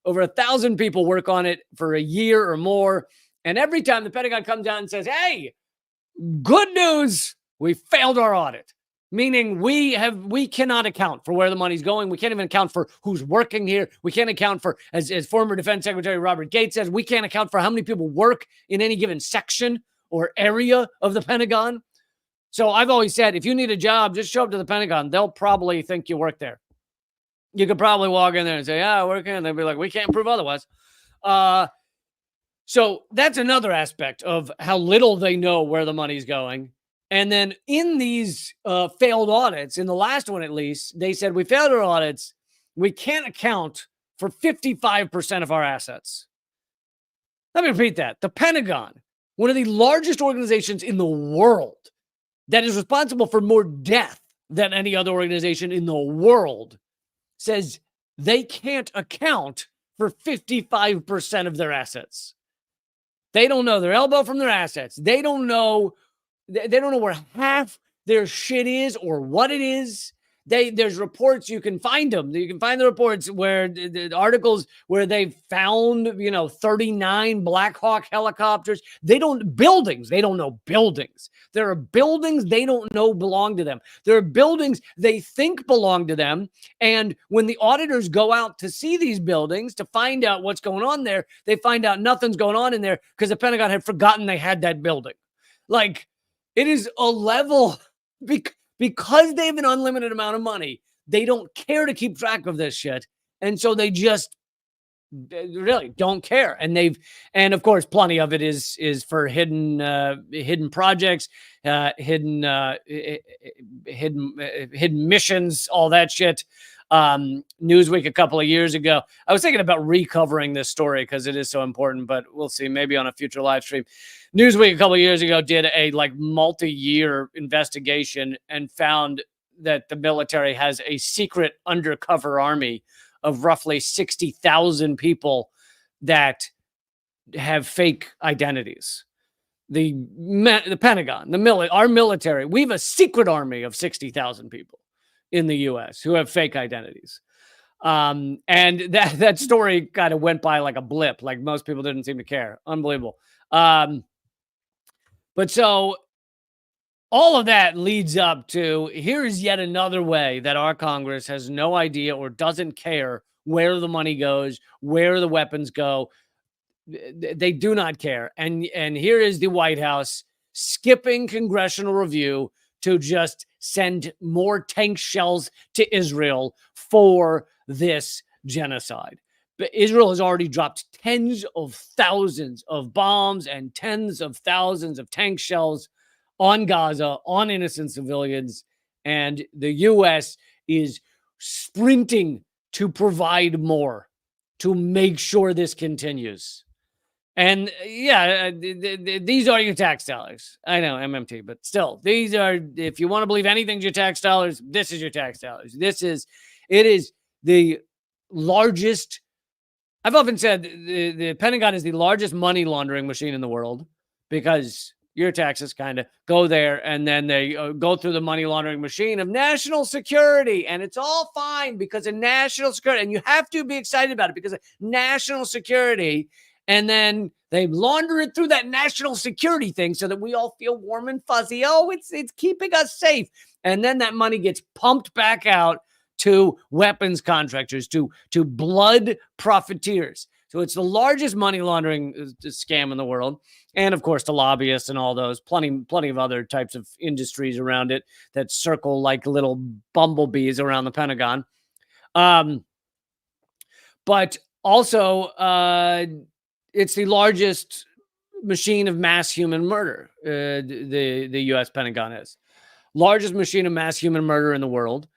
Over 1,000 people work on it for a year or more. And every time the Pentagon comes out and says, hey, good news, we failed our audit. Meaning we cannot account for where the money's going. We can't even account for who's working here. We can't account for, as former Defense Secretary Robert Gates says, we can't account for how many people work in any given section or area of the Pentagon. So I've always said, if you need a job, just show up to the Pentagon. They'll probably think you work there. You could probably walk in there and say, yeah, I work here. And they'll be like, we can't prove otherwise. So that's another aspect of how little they know where the money's going. And then in these failed audits, in the last one at least, they said we failed our audits. We can't account for 55% of our assets. Let me repeat that. The Pentagon, one of the largest organizations in the world that is responsible for more death than any other organization in the world, says they can't account for 55% of their assets. They don't know their elbow from their assets. They don't know where half their shit is or what it is. There's reports, you can find them. You can find the reports where the articles where they found, 39 Black Hawk helicopters. They don't know buildings. There are buildings they don't know belong to them. There are buildings they think belong to them. And when the auditors go out to see these buildings to find out what's going on there, they find out nothing's going on in there because the Pentagon had forgotten they had that building. Like, it is a level because they have an unlimited amount of money, they don't care to keep track of this shit. And so they just really don't care. And of course, plenty of it is for hidden projects, hidden missions, all that shit. Newsweek a couple of years ago, I was thinking about recovering this story because it is so important, but we'll see, maybe on a future live stream. Newsweek a couple of years ago did a like multi-year investigation and found that the military has a secret undercover army of roughly 60,000 people that have fake identities. The Pentagon, our military, we have a secret army of 60,000 people in the U.S. who have fake identities. And that story kind of went by like a blip. Like most people didn't seem to care. Unbelievable. But so all of that leads up to, here's yet another way that our Congress has no idea or doesn't care where the money goes, where the weapons go. They do not care. And here is the White House skipping congressional review to just send more tank shells to Israel for this genocide. But Israel has already dropped tens of thousands of bombs and tens of thousands of tank shells on Gaza, on innocent civilians, and the U.S. is sprinting to provide more to make sure this continues. And yeah, these are your tax dollars. I know, MMT, but still, these are, if you want to believe anything's your tax dollars, this is your tax dollars. It is the largest. I've often said the Pentagon is the largest money laundering machine in the world because your taxes kind of go there and then they go through the money laundering machine of national security, and it's all fine because of national security, and you have to be excited about it because of national security, and then they launder it through that national security thing so that we all feel warm and fuzzy. Oh, it's keeping us safe, and then that money gets pumped back out to weapons contractors, to blood profiteers. So it's the largest money laundering scam in the world. And of course, the lobbyists and all those, plenty of other types of industries around it that circle like little bumblebees around the Pentagon. But also, it's the largest machine of mass human murder. The U.S. Pentagon is largest machine of mass human murder in the world.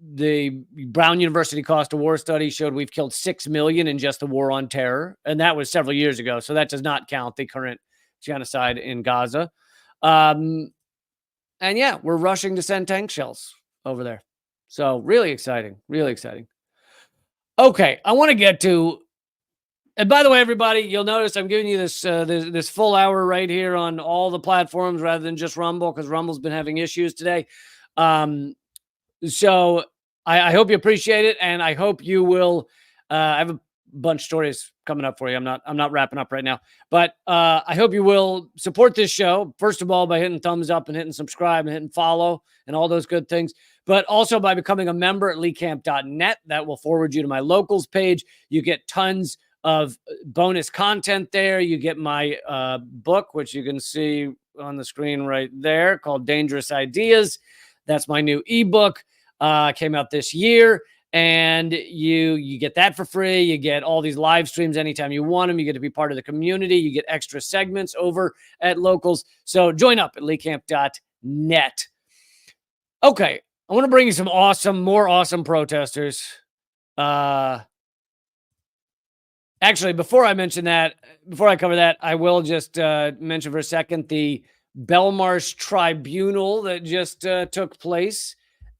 The Brown University cost of war study showed we've killed 6 million in just the war on terror. And that was several years ago. So that does not count the current genocide in Gaza. And yeah, we're rushing to send tank shells over there. So really exciting, really exciting. Okay, I want to get to, and by the way, everybody, you'll notice I'm giving you this full hour right here on all the platforms rather than just Rumble, because Rumble's been having issues today. So I hope you appreciate it, and I hope you will. I have a bunch of stories coming up for you. I'm not wrapping up right now, but I hope you will support this show, first of all, by hitting thumbs up and hitting subscribe and hitting follow and all those good things, but also by becoming a member at leecamp.net. That will forward you to my locals page. You get tons of bonus content there. You get my book, which you can see on the screen right there, called Dangerous Ideas. That's my new ebook. Came out this year, and you get that for free. You get all these live streams anytime you want them. You get to be part of the community. You get extra segments over at locals. So join up at leecamp.net. Okay, I want to bring you some more awesome protesters. Actually, before I cover that, I will just mention for a second the Belmarsh Tribunal that just took place.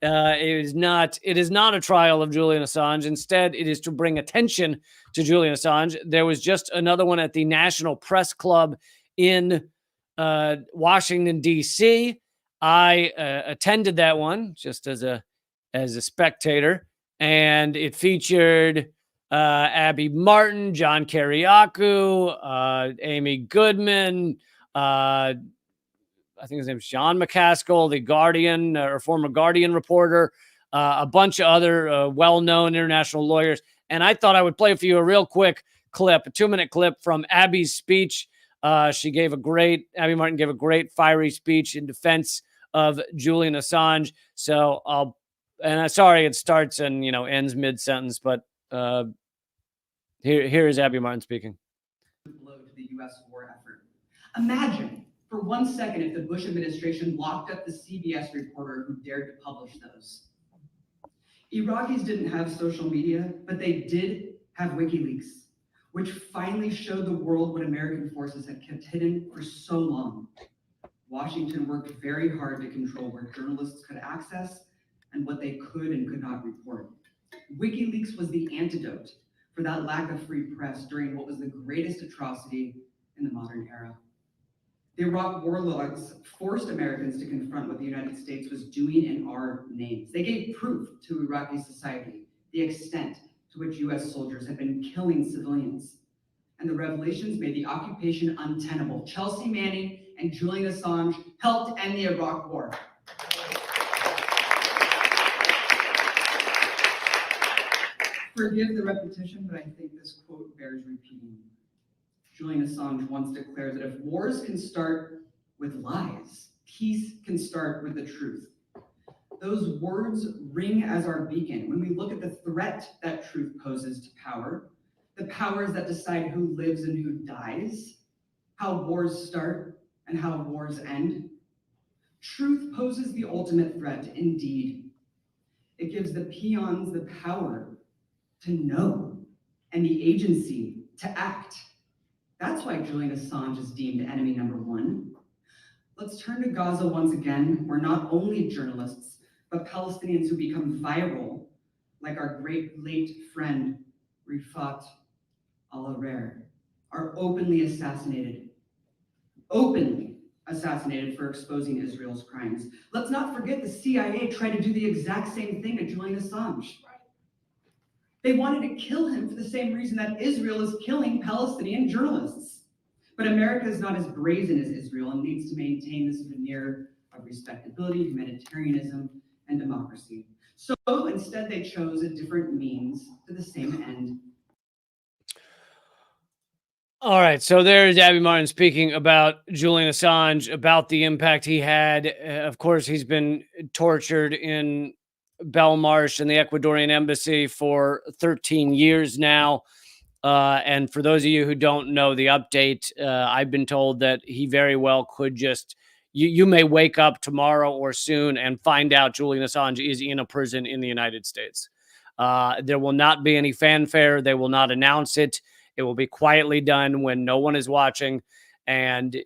It is not a trial of Julian Assange. Instead, it is to bring attention to Julian Assange. There was just another one at the National Press Club in Washington, D.C. I attended that one just as a spectator, and it featured Abby Martin, John Kiriakou, Amy Goodman, I think his name's John McCaskill, the Guardian or former Guardian reporter, a bunch of other well-known international lawyers. And I thought I would play for you a real quick clip, a 2-minute clip from Abby's speech. Abby Martin gave a great fiery speech in defense of Julian Assange. So sorry, it starts and, ends mid-sentence, but Here is Abby Martin speaking. Blow to the U.S. war effort. Imagine for 1 second if the Bush administration locked up the CBS reporter who dared to publish those. Iraqis didn't have social media, but they did have WikiLeaks, which finally showed the world what American forces had kept hidden for so long. Washington worked very hard to control where journalists could access and what they could and could not report. WikiLeaks was the antidote for that lack of free press during what was the greatest atrocity in the modern era. The Iraq war logs forced Americans to confront what the United States was doing in our names. They gave proof to Iraqi society the extent to which US soldiers had been killing civilians. And the revelations made the occupation untenable. Chelsea Manning and Julian Assange helped end the Iraq war. Forgive the repetition, but I think this quote bears repeating. Julian Assange once declared that if wars can start with lies, peace can start with the truth. Those words ring as our beacon when we look at the threat that truth poses to power, the powers that decide who lives and who dies, how wars start and how wars end. Truth poses the ultimate threat, indeed. It gives the peons the power to know and the agency to act. That's why Julian Assange is deemed enemy number one. Let's turn to Gaza once again, where not only journalists, but Palestinians who become viral, like our great late friend Rifat al-Arer, are openly assassinated for exposing Israel's crimes. Let's not forget the CIA tried to do the exact same thing to Julian Assange. They wanted to kill him for the same reason that Israel is killing Palestinian journalists. But America is not as brazen as Israel and needs to maintain this veneer of respectability, humanitarianism, and democracy. So instead, they chose a different means to the same end. All right, so there's Abby Martin speaking about Julian Assange, about the impact he had. Of course, he's been tortured in Belmarsh and the Ecuadorian embassy for 13 years now. And for those of you who don't know the update, I've been told that he very well could just, you may wake up tomorrow or soon and find out Julian Assange is in a prison in the United States. There will not be any fanfare. They will not announce it. It will be quietly done when no one is watching, and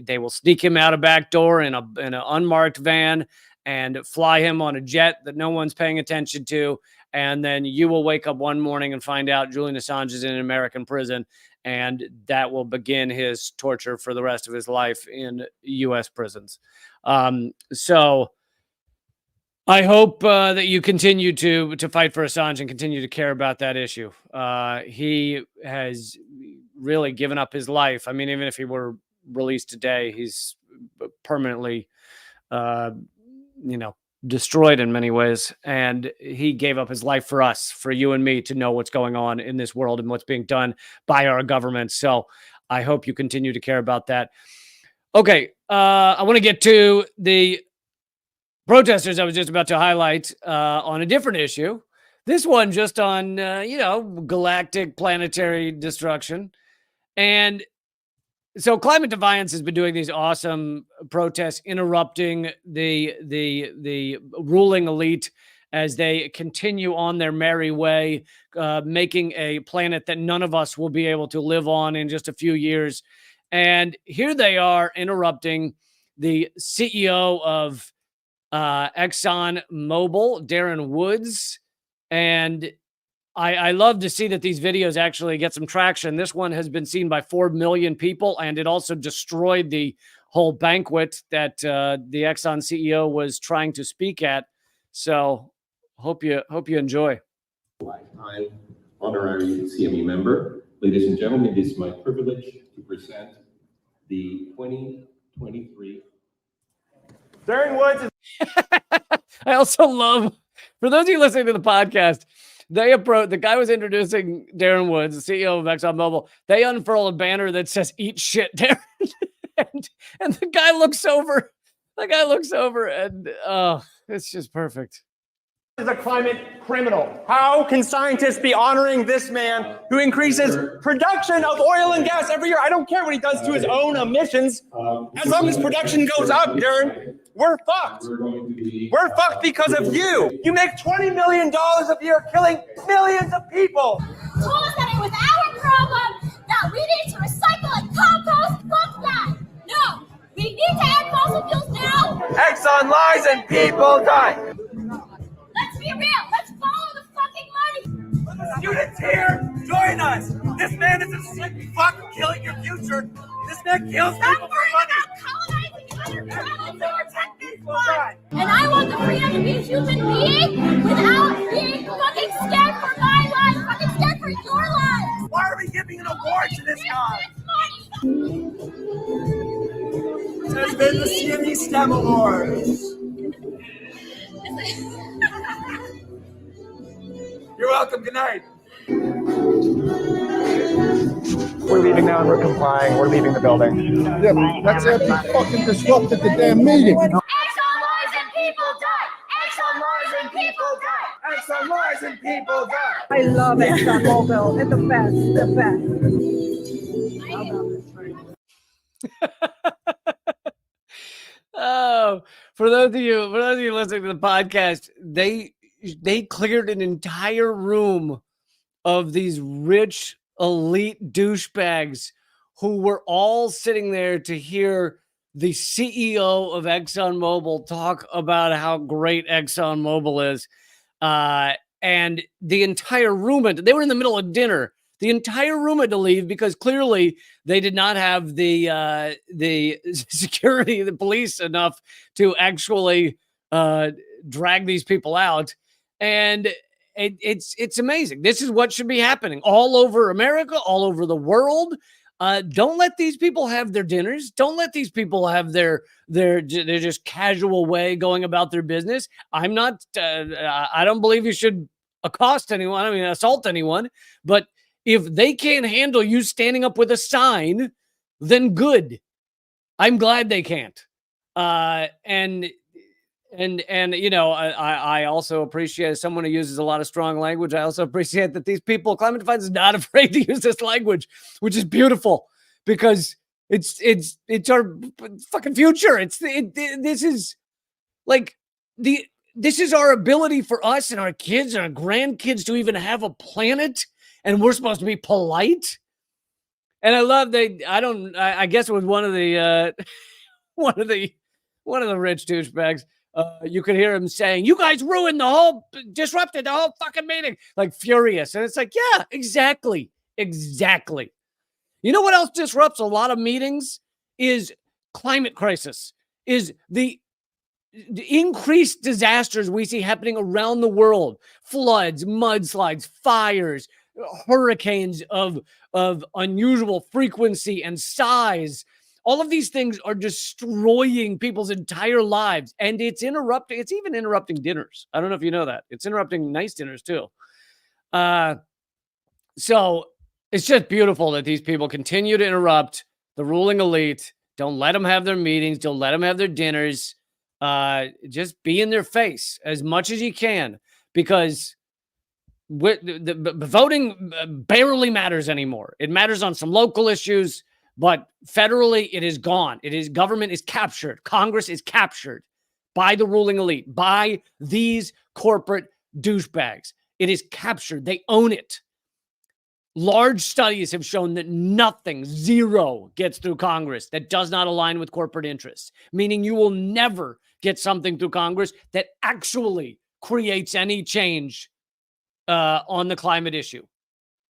they will sneak him out a back door in an unmarked van and fly him on a jet that no one's paying attention to. And then you will wake up one morning and find out Julian Assange is in an American prison, and that will begin his torture for the rest of his life in U.S. prisons. So I hope that you continue to fight for Assange and continue to care about that issue. He has really given up his life. I mean, even if he were released today, he's permanently, destroyed in many ways. And he gave up his life for us, for you and me, to know what's going on in this world and what's being done by our government. So I hope you continue to care about that. Okay, I want to get to the protesters I was just about to highlight on a different issue. This one just on, galactic planetary destruction. And so Climate Defiance has been doing these awesome protests, interrupting the ruling elite as they continue on their merry way, making a planet that none of us will be able to live on in just a few years. And here they are interrupting the CEO of Exxon Mobil, Darren Woods. And I love to see that these videos actually get some traction. This one has been seen by 4 million people, and it also destroyed the whole banquet that the Exxon CEO was trying to speak at. So hope you enjoy. Lifetime honorary CME member. Ladies and gentlemen, it is my privilege to present the 2023 Darren Woods is I also love, for those of you listening to the podcast, the guy was introducing Darren Woods, the CEO of ExxonMobil. They unfurl a banner that says "Eat shit, Darren," and the guy looks over. And oh, it's just perfect. is a climate criminal. How can scientists be honoring this man who increases production of oil and gas every year? I don't care what he does to his own emissions. As long as production goes up, Darren, we're fucked. We're fucked because of you. You make $20 million a year killing millions of people. Told us that it was our problem, that we need to recycle and compost. Fuck that. No, we need to end fossil fuels now. Exxon lies and people die. Let's be real. Let's follow the fucking money. Students here, join us. This man is a sick fuck killing your future. This man kills people Stop for worrying money. about colonizing other planets to protect this one. And I want the freedom to be a human being without being fucking scared for my life, fucking scared for your life. Why are we giving an award to this guy? This has been the CME STEM Awards. You're welcome. Good night. We're leaving now and we're complying. We're leaving the building. Yeah, but that's after you fucking disrupted the damn meeting. Exxon lies and people die. Exxon lies and people die. Exxon lies and people die. I love ExxonMobil. They're the best. The best. I love this. Oh, for those of you listening to the podcast, they cleared an entire room of these rich elite douchebags who were all sitting there to hear the CEO of ExxonMobil talk about how great ExxonMobil is. And the entire room, they were in the middle of dinner. The entire room had to leave because clearly they did not have the security, the police enough to actually drag these people out. And it's amazing. This is what should be happening all over America, all over the world. Don't let these people have their dinners. Don't let these people have their just casual way going about their business. I'm not. I don't believe you should accost anyone. I mean, assault anyone. But if they can't handle you standing up with a sign, then good. I'm glad they can't. And you know, I also appreciate someone who uses a lot of strong language. I also appreciate that these people, Climate Defiance is not afraid to use this language, which is beautiful because it's our fucking future. This is like this is our ability for us and our kids and our grandkids to even have a planet, and we're supposed to be polite. And I love I guess it was one of the rich douchebags. You could hear him saying, "You guys disrupted the whole fucking meeting," like furious. And it's like, yeah, exactly. You know what else disrupts a lot of meetings is climate crisis, is the increased disasters we see happening around the world, floods, mudslides, fires, hurricanes of unusual frequency and size. All of these things are destroying people's entire lives, and it's even interrupting dinners. I don't know if you know that. It's interrupting nice dinners too. So it's just beautiful that these people continue to interrupt the ruling elite. Don't let them have their meetings. Don't let them have their dinners. Just be in their face as much as you can, because the voting barely matters anymore. It matters on some local issues, but federally, it is gone. Government is captured. Congress is captured by the ruling elite, by these corporate douchebags. It is captured. They own it. Large studies have shown that zero gets through Congress that does not align with corporate interests, meaning you will never get something through Congress that actually creates any change on the climate issue.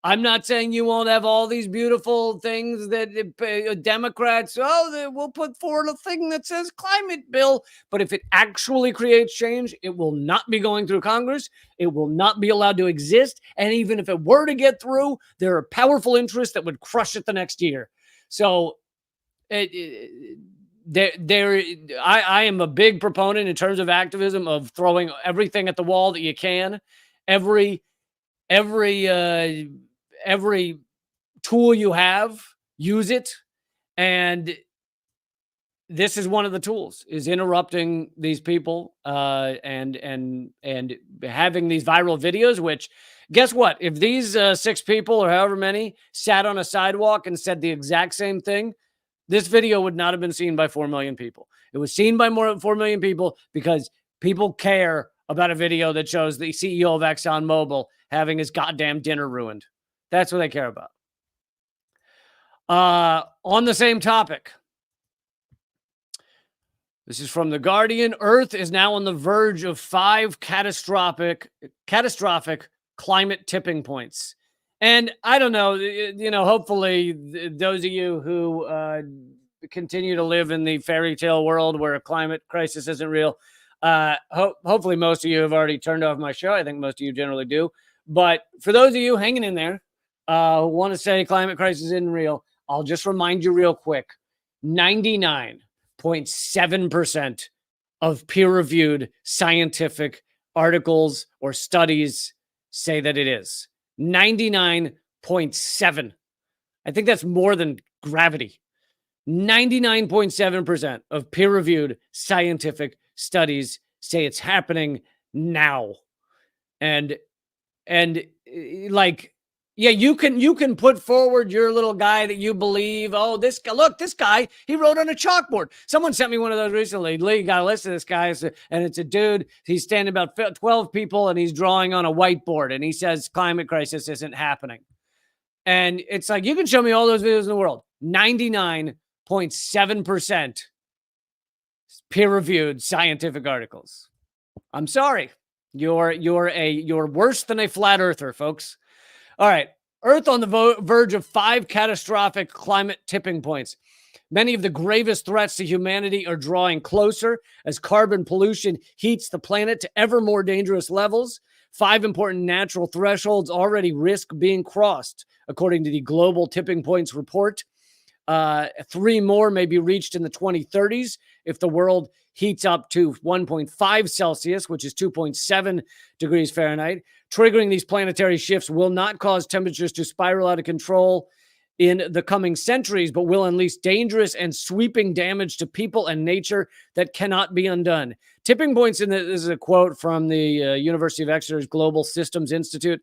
I'm not saying you won't have all these beautiful things that Democrats, we'll put forward a thing that says climate bill. But if it actually creates change, it will not be going through Congress. It will not be allowed to exist. And even if it were to get through, there are powerful interests that would crush it the next year. So I am a big proponent in terms of activism of throwing everything at the wall that you can. Every tool you have, use it. And this is one of the tools, is interrupting these people and having these viral videos, which guess what? If these 6 people or however many sat on a sidewalk and said the exact same thing, this video would not have been seen by 4 million people. It was seen by more than 4 million people because people care about a video that shows the CEO of ExxonMobil having his goddamn dinner ruined. That's what they care about. On the same topic, this is from The Guardian. Earth is now on the verge of 5 catastrophic climate tipping points. And I don't know, hopefully those of you who continue to live in the fairy tale world where a climate crisis isn't real, hopefully most of you have already turned off my show. I think most of you generally do. But for those of you hanging in there who want to say climate crisis isn't real, I'll just remind you real quick, 99.7% of peer-reviewed scientific articles or studies say that it is. 99.7. I think that's more than gravity. 99.7% of peer-reviewed scientific studies say it's happening now. And like, yeah, you can put forward your little guy that you believe. Oh, this guy, he wrote on a chalkboard. Someone sent me one of those recently. Lee, got a list of this guy, and it's a dude. He's standing about 12 people, and he's drawing on a whiteboard, and he says climate crisis isn't happening. And it's like, you can show me all those videos in the world. 99.7% peer-reviewed scientific articles. I'm sorry. You're worse than a flat earther, folks. All right. Earth on the verge of 5 catastrophic climate tipping points. Many of the gravest threats to humanity are drawing closer as carbon pollution heats the planet to ever more dangerous levels. 5 important natural thresholds already risk being crossed, according to the Global Tipping Points report. 3 more may be reached in the 2030s if the world heats up to 1.5 Celsius, which is 2.7 degrees Fahrenheit. Triggering these planetary shifts will not cause temperatures to spiral out of control in the coming centuries, but will unleash dangerous and sweeping damage to people and nature that cannot be undone. Tipping points this is a quote from the University of Exeter's Global Systems Institute.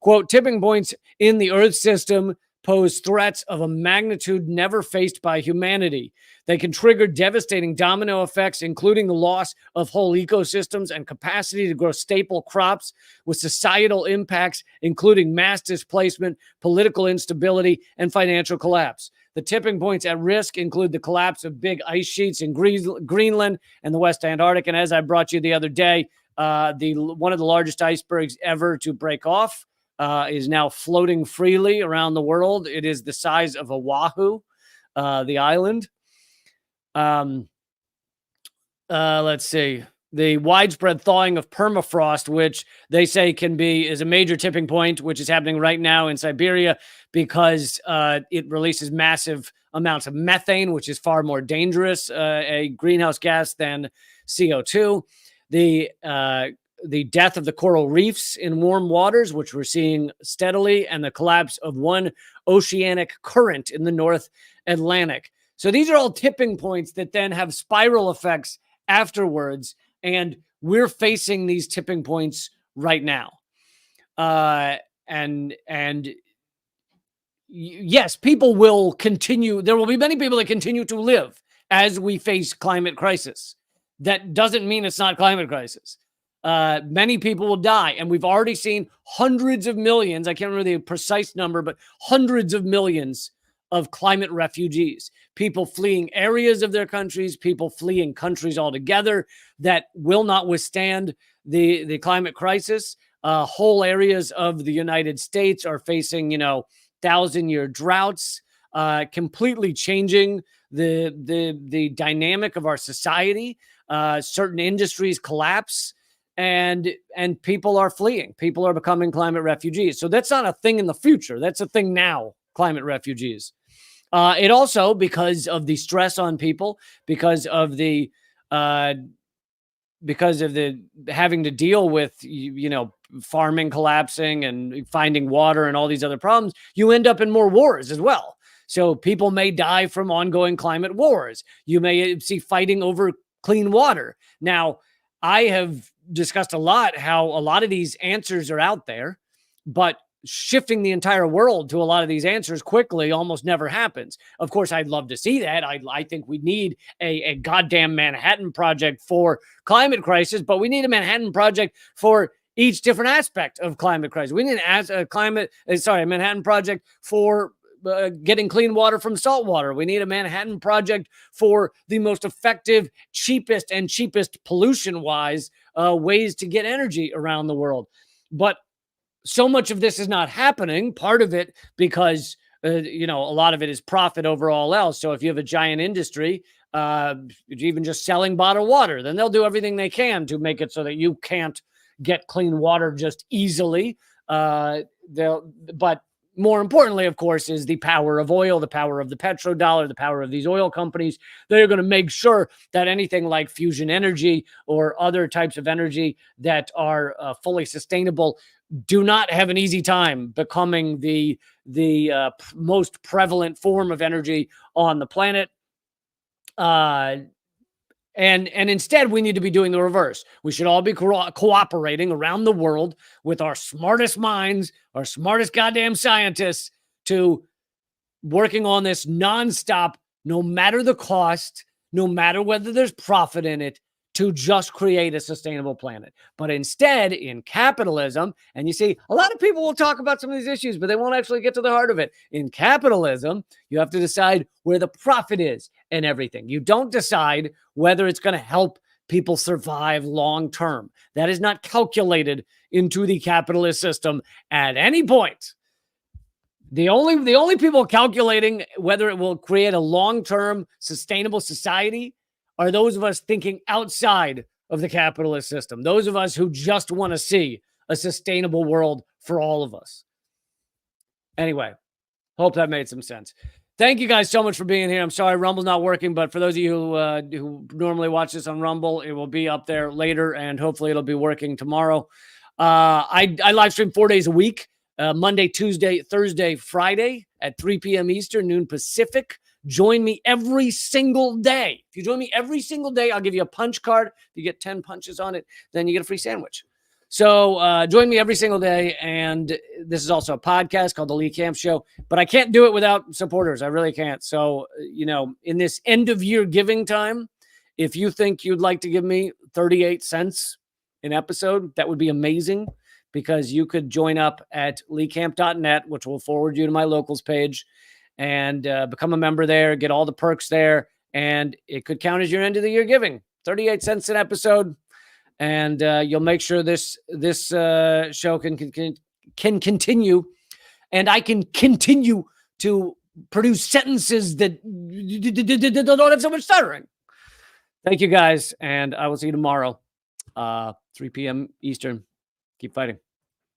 Quote, tipping points in the Earth system pose threats of a magnitude never faced by humanity. They can trigger devastating domino effects, including the loss of whole ecosystems and capacity to grow staple crops, with societal impacts, including mass displacement, political instability, and financial collapse. The tipping points at risk include the collapse of big ice sheets in Greenland and the West Antarctic. And as I brought you the other day, one of the largest icebergs ever to break off is now floating freely around the world. It is the size of Oahu, the island. Let's see. The widespread thawing of permafrost, which they say is a major tipping point, which is happening right now in Siberia because it releases massive amounts of methane, which is far more dangerous, a greenhouse gas than CO2. The death of the coral reefs in warm waters, which we're seeing steadily, and the collapse of one oceanic current in the North Atlantic. So these are all tipping points that then have spiral effects afterwards, and we're facing these tipping points right now. And yes, people will continue. There will be many people that continue to live as we face climate crisis. That doesn't mean it's not climate crisis. Many people will die, and we've already seen hundreds of millions. I can't remember the precise number, but hundreds of millions of climate refugees, people fleeing areas of their countries, people fleeing countries altogether that will not withstand the climate crisis. Whole areas of the United States are facing, 1,000-year droughts, completely changing the dynamic of our society. Certain industries collapse. And people are fleeing. People are becoming climate refugees. So that's not a thing in the future. That's a thing now, climate refugees. It also, because of the stress on people, because of the having to deal with, farming collapsing and finding water and all these other problems, you end up in more wars as well. So people may die from ongoing climate wars. You may see fighting over clean water. Now, I have discussed a lot how a lot of these answers are out there, but shifting the entire world to a lot of these answers quickly almost never happens. Of course, I'd love to see that. I think we need a goddamn Manhattan Project for climate crisis, but we need a Manhattan Project for each different aspect of climate crisis. We need a Manhattan Project for getting clean water from salt water. We need a Manhattan Project for the most effective, cheapest pollution-wise ways to get energy around the world. But so much of this is not happening. Part of it because, a lot of it is profit over all else. So if you have a giant industry, even just selling bottled water, then they'll do everything they can to make it so that you can't get clean water just easily. But more importantly, of course, is the power of oil, the power of the petrodollar, the power of these oil companies. They're going to make sure that anything like fusion energy or other types of energy that are fully sustainable do not have an easy time becoming the most prevalent form of energy on the planet. And instead, we need to be doing the reverse. We should all be cooperating around the world with our smartest minds, our smartest goddamn scientists, to working on this nonstop, no matter the cost, no matter whether there's profit in it, to just create a sustainable planet. But instead, in capitalism, and you see, a lot of people will talk about some of these issues, but they won't actually get to the heart of it. In capitalism, you have to decide where the profit is and everything. You don't decide whether it's going to help people survive long term. That is not calculated into the capitalist system at any point. The only people calculating whether it will create a long-term sustainable society are those of us thinking outside of the capitalist system. Those of us who just want to see a sustainable world for all of us. Anyway, hope that made some sense. Thank you guys so much for being here. I'm sorry Rumble's not working, but for those of you who normally watch this on Rumble, it will be up there later, and hopefully it'll be working tomorrow. I live stream 4 days a week, Monday, Tuesday, Thursday, Friday at 3 p.m. Eastern, noon Pacific. Join me every single day. If you join me every single day, I'll give you a punch card. If you get 10 punches on it, then you get a free sandwich. So join me every single day. And this is also a podcast called The Leecamp Show. But I can't do it without supporters. I really can't. So, in this end of year giving time, if you think you'd like to give me 38 cents an episode, that would be amazing, because you could join up at leecamp.net, which will forward you to my locals page, and become a member there, get all the perks there, and it could count as your end of the year giving. 38 cents an episode, and you'll make sure this show can continue, and I can continue to produce sentences that don't have so much stuttering. Thank you guys, and I will see you tomorrow, 3 p.m. Eastern. Keep fighting.